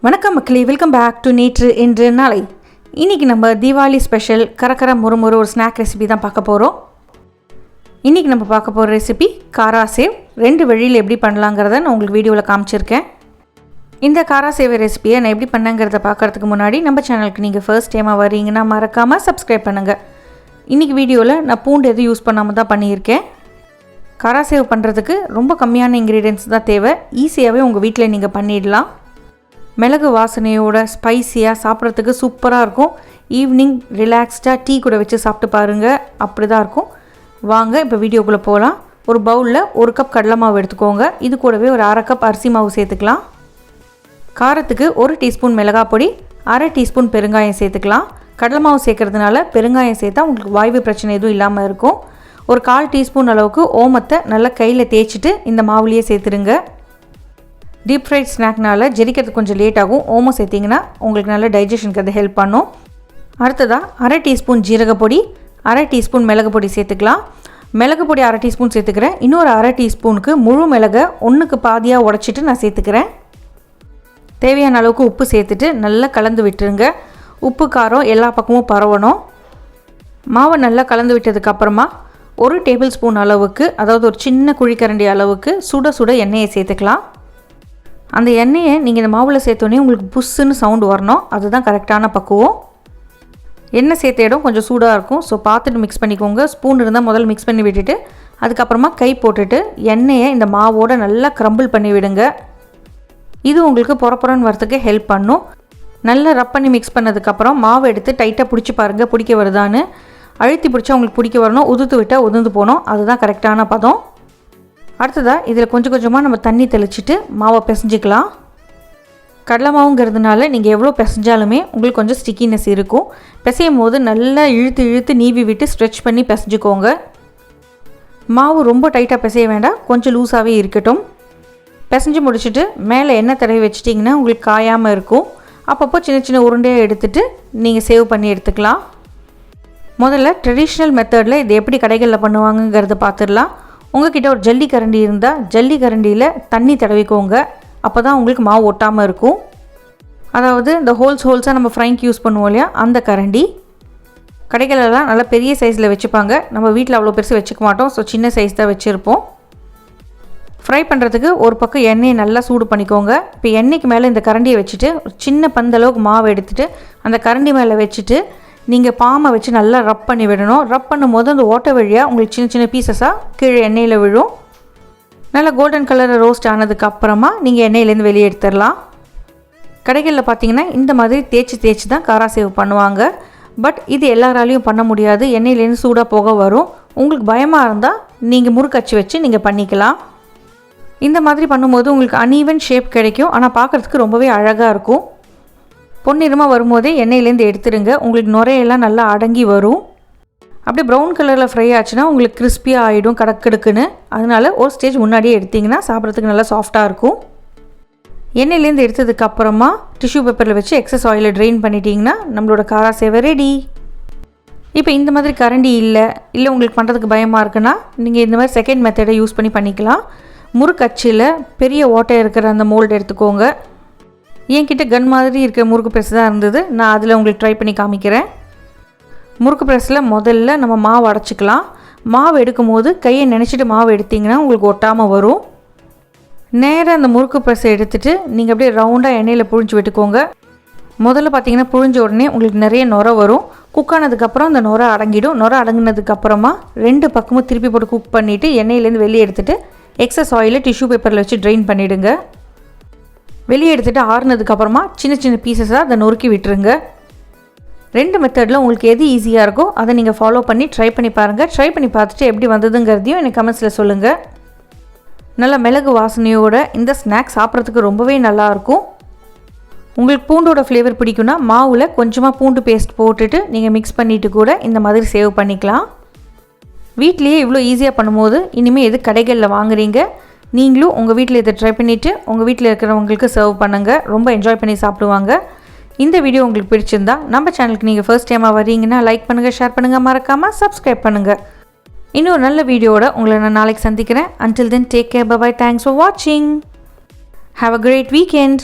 வணக்கம் மக்களே, welcome back to நேற்று இன்று நாளை. இன்றைக்கி நம்ம தீபாவளி ஸ்பெஷல் கரகர முறுமுறு ஒரு ஸ்நாக் ரெசிபி தான் பார்க்க போகிறோம். இன்றைக்கி நம்ம பார்க்க போகிற ரெசிபி காரா சேவ். 2 வழியில் எப்படி பண்ணலாங்கிறத நான் உங்களுக்கு வீடியோவில் காமிச்சிருக்கேன். இந்த காரா சேவ் ரெசிபியை நான் எப்படி பண்ணேங்கிறத பார்க்குறதுக்கு முன்னாடி நம்ம சேனலுக்கு நீங்கள் ஃபர்ஸ்ட் டைமாக வரீங்கன்னா மறக்காமல் சப்ஸ்கிரைப் பண்ணுங்கள். இன்றைக்கி வீடியோவில் நான் பூண்டு எதுவும் யூஸ் பண்ணாமல் தான் பண்ணியிருக்கேன். காரா சேவ் பண்ணுறதுக்கு ரொம்ப கம்மியான இன்க்ரீடியன்ட்ஸ் தான் தேவை. ஈஸியாகவே உங்கள் வீட்டில் நீங்கள் பண்ணிடலாம். மிளகு வாசனையோட ஸ்பைஸியாக சாப்பிட்றதுக்கு சூப்பராக இருக்கும். ஈவினிங் ரிலாக்ஸ்டாக டீ கூட வச்சு சாப்பிட்டு பாருங்கள், அப்படி தான் இருக்கும். வாங்க இப்போ வீடியோக்குள்ளே போகலாம். ஒரு பவுலில் 1 கப் கடலை மாவு எடுத்துக்கோங்க. இது கூடவே ஒரு 1/2 கப் அரிசி மாவு சேர்த்துக்கலாம். காரத்துக்கு 1 டீஸ்பூன் மிளகாய் பொடி, 1/2 டீஸ்பூன் பெருங்காயம் சேர்த்துக்கலாம். கடலை மாவு சேர்க்கறதுனால பெருங்காயம் சேர்த்தா உங்களுக்கு வாய்வு பிரச்சனை எதுவும் இல்லாமல் இருக்கும். ஒரு 1/4 டீஸ்பூன் அளவுக்கு ஓமத்தை நல்லா கையில் தேய்ச்சிட்டு இந்த மாவுலேயே சேர்த்துருங்க. டீப் ஃப்ரைட் ஸ்நாக்னால் ஜெரிக்கிறதுக்கு கொஞ்சம் லேட் ஆகும். ஓமம் சேர்த்திங்கன்னா உங்களுக்கு நல்ல டைஜஷனுக்கு அது ஹெல்ப் பண்ணும். அடுத்ததாக 1/2 டீஸ்பூன் ஜீரகப்பொடி, 1/2 டீஸ்பூன் மிளகு பொடி சேர்த்துக்கலாம். மிளகு பொடி 1/2 டீஸ்பூன் சேர்த்துக்கிறேன். இன்னொரு 1/2 டீஸ்பூனுக்கு முழு மிளகை 1க்கு பாதியாக உடச்சிட்டு நான் சேர்த்துக்கிறேன். தேவையான அளவுக்கு உப்பு சேர்த்துட்டு நல்லா கலந்து விட்டுருங்க. உப்பு காரம் எல்லா பக்கமும் பரவணும். மாவை நல்லா கலந்து விட்டதுக்கப்புறமா 1 டேபிள் ஸ்பூன் அளவுக்கு, அதாவது ஒரு சின்ன குழிக்கரண்டி அளவுக்கு சுட சுட எண்ணெயை சேர்த்துக்கலாம். அந்த எண்ணெயை நீங்கள் இந்த மாவில் சேர்த்தோன்னே உங்களுக்கு புஷ்ஷுன்னு சவுண்டு வரணும். அதுதான் கரெக்டான பக்குவம். எண்ணெய் சேர்த்த இடம் கொஞ்சம் சூடாக இருக்கும். ஸோ பார்த்துட்டு மிக்ஸ் பண்ணிக்கோங்க. ஸ்பூன் இருந்தால் முதல்ல மிக்ஸ் பண்ணி விட்டுட்டு அதுக்கப்புறமா கை போட்டுட்டு எண்ணெயை இந்த மாவோடு நல்லா க்ரம்பிள் பண்ணி விடுங்க. இது உங்களுக்கு பொறப்புறன்னு வரத்துக்கு ஹெல்ப் பண்ணும். நல்லா ரப் பண்ணி மிக்ஸ் பண்ணதுக்கப்புறம் மாவை எடுத்து டைட்டாக பிடிச்சி பாருங்கள், பிடிக்க வருதான்னு. அழுத்தி பிடிச்சா உங்களுக்கு பிடிக்க வரணும். உதுத்து விட்டால் உதிர்ந்து போகணும். அதுதான் கரெக்டான பதம். அடுத்ததாக இதில் கொஞ்சம் கொஞ்சமாக நம்ம தண்ணி தெளிச்சிட்டு மாவை பிசைஞ்சிக்கலாம். கடலை மாவுங்கிறதுனால நீங்கள் எவ்வளோ பிசைஞ்சாலுமே உங்களுக்கு கொஞ்சம் ஸ்டிக்கினஸ் இருக்கும். பிசையும் போது நல்லா இழுத்து நீவி விட்டு ஸ்ட்ரெச் பண்ணி பிசைஞ்சிக்கோங்க. மாவு ரொம்ப டைட்டாக பிசைய வேண்டாம், கொஞ்சம் லூஸாகவே இருக்கட்டும். பிசைஞ்சு முடிச்சுட்டு மேலே எண்ணெய் தடவி வச்சிட்டிங்கன்னா உங்களுக்கு காயாமல் இருக்கும். அப்பப்போ சின்ன சின்ன உருண்டையாக எடுத்துகிட்டு நீங்கள் சேவ் பண்ணி எடுத்துக்கலாம். முதல்ல ட்ரெடிஷ்னல் மெத்தடில் இது எப்படி கடைகளில் பண்ணுவாங்கங்கிறத பார்த்துடலாம். உங்கள்கிட்ட ஒரு ஜல்லி கரண்டி இருந்தால் ஜல்லி கரண்டியில் தண்ணி தடவிக்கோங்க. அப்போ தான் உங்களுக்கு மாவு ஒட்டாமல் இருக்கும். அதாவது இந்த ஹோல்ஸாக நம்ம ஃப்ரைங்க்கு யூஸ் பண்ணுவோம் இல்லையா, அந்த கரண்டி. கடைகளெல்லாம் நல்லா பெரிய சைஸில் வச்சுப்பாங்க. நம்ம வீட்டில் அவ்வளோ பெருசு வச்சுக்க மாட்டோம். ஸோ சின்ன சைஸ் தான் வச்சுருப்போம். ஃப்ரை பண்ணுறதுக்கு ஒரு பக்கம் எண்ணெயை நல்லா சூடு பண்ணிக்கோங்க. இப்போ எண்ணெய்க்கு மேலே இந்த கரண்டியை வச்சுட்டு ஒரு சின்ன பந்தளவுக்கு மாவு எடுத்துகிட்டு அந்த கரண்டி மேலே வச்சுட்டு நீங்கள் பாமை வச்சு நல்லா ரப் பண்ணி விடணும். ரப் பண்ணும்போது அந்த ஓட்டை வழியாக உங்களுக்கு சின்ன சின்ன பீசஸாக கீழே எண்ணெயில் விழும். நல்லா கோல்டன் கலரில் ரோஸ்ட் ஆனதுக்கப்புறமா நீங்கள் எண்ணெயிலேருந்து வெளியே எடுத்துடலாம். கடைகளில் பார்த்தீங்கன்னா இந்த மாதிரி தேய்ச்சி தான் காரா சேவ் பண்ணுவாங்க. பட் இது எல்லாராலையும் பண்ண முடியாது. எண்ணெயிலேருந்து சூடாக போக வரும். உங்களுக்கு பயமாக இருந்தால் நீங்கள் முறுக்கச்சு வச்சு நீங்கள் பண்ணிக்கலாம். இந்த மாதிரி பண்ணும்போது உங்களுக்கு அன்ஈவன் ஷேப் கிடைக்கும். ஆனால் பார்க்குறதுக்கு ரொம்பவே அழகாக இருக்கும். பொன்னிறமாக வரும்போதே எண்ணெயிலேருந்து எடுத்துடுங்க. உங்களுக்கு நுரையெல்லாம் நல்லா அடங்கி வரும். அப்படியே ப்ரௌன் கலரில் ஃப்ரை ஆச்சுன்னா உங்களுக்கு கிறிஸ்பியாக ஆகிடும் கடக்குன்னு. அதனால ஒரு ஸ்டேஜ் முன்னாடியே எடுத்திங்கன்னா சாப்பிட்றதுக்கு நல்லா சாஃப்டாக இருக்கும். எண்ணெயிலேருந்து எடுத்ததுக்கப்புறமா டிஷ்யூ பேப்பரில் வச்சு எக்ஸஸ் ஆயிலை ட்ரெயின் பண்ணிட்டீங்கன்னா நம்மளோட காரா சேவை ரெடி. இப்போ இந்த மாதிரி கரண்டி இல்லை உங்களுக்கு பண்ணுறதுக்கு பயமாக இருக்குன்னா நீங்கள் இந்த மாதிரி செகண்ட் மெத்தடை யூஸ் பண்ணிக்கலாம். முறுக்கச்சில் பெரிய ஓட்டை இருக்கிற அந்த மோல்டு எடுத்துக்கோங்க. என்கிட்ட கன் மாதிரி இருக்கிற முறுக்கு ப்ரெஸ் தான் இருந்தது. நான் அதில் உங்களுக்கு ட்ரை பண்ணி காமிக்கிறேன். முறுக்கு ப்ரெஸ்ஸில் முதல்ல நம்ம மாவு அடைச்சிக்கலாம். மாவு எடுக்கும் போது கையை நினச்சிட்டு மாவு எடுத்திங்கன்னா உங்களுக்கு ஒட்டாமல் வரும். நேராக அந்த முறுக்கு ப்ரெஸ்ஸை எடுத்துகிட்டு நீங்கள் அப்படியே ரவுண்டாக எண்ணெயில் புழிஞ்சு விட்டுக்கோங்க. முதல்ல பார்த்தீங்கன்னா புழிஞ்ச உடனே உங்களுக்கு நிறைய நுரை வரும். குக் ஆனதுக்கப்புறம் அந்த நுரை அடங்கிடும். நுரை அடங்கினதுக்கப்புறமா 2 பக்கமும் திருப்பி போட்டு குக் பண்ணிவிட்டு எண்ணெயிலேருந்து வெளியே எடுத்துகிட்டு எக்ஸஸ் ஆயிலை டிஷ்யூ பேப்பரில் வச்சு ட்ரெயின் பண்ணிவிடுங்க. வெளியே எடுத்துகிட்டு ஆறுனதுக்கப்புறமா சின்ன சின்ன பீசஸாக அதை நொறுக்கி விட்டுருங்க. 2 மெத்தடில் உங்களுக்கு எது ஈஸியாக இருக்கோ அதை நீங்கள் ஃபாலோ பண்ணி ட்ரை பண்ணி பாருங்கள். ட்ரை பண்ணி பார்த்துட்டு எப்படி வந்ததுங்கிறதையும் எனக்கு கமெண்ட்ஸில் சொல்லுங்கள். நல்லா மிளகு வாசனையோட இந்த ஸ்நாக்ஸ் சாப்பிட்றதுக்கு ரொம்பவே நல்லாயிருக்கும். உங்களுக்கு பூண்டோட ஃப்ளேவர் பிடிக்குன்னா மாவில் கொஞ்சமாக பூண்டு பேஸ்ட் போட்டுட்டு நீங்கள் மிக்ஸ் பண்ணிவிட்டு கூட இந்த மாதிரி சேவ் பண்ணிக்கலாம். வீட்லேயே இவ்வளோ ஈஸியாக பண்ணும்போது இனிமேல் எது கடைகளில் வாங்குறீங்க, நீங்களும் உங்கள் வீட்டில் இதை ட்ரை பண்ணிவிட்டு உங்கள் வீட்டில் இருக்கிறவங்களுக்கு சர்வ் பண்ணுங்கள். ரொம்ப என்ஜாய் பண்ணி சாப்பிடுவாங்க. இந்த வீடியோ உங்களுக்கு பிடிச்சிருந்தா நம்ம சேனலுக்கு நீங்கள் ஃபர்ஸ்ட் டைமாக வரீங்கன்னா லைக் பண்ணுங்கள், ஷேர் பண்ணுங்கள், மறக்காமல் சப்ஸ்கிரைப் பண்ணுங்கள். இன்னொரு நல்ல வீடியோவோட உங்களை நான் நாளைக்கு சந்திக்கிறேன். Until then, take care. Bye bye. Thanks for watching. Have a great weekend.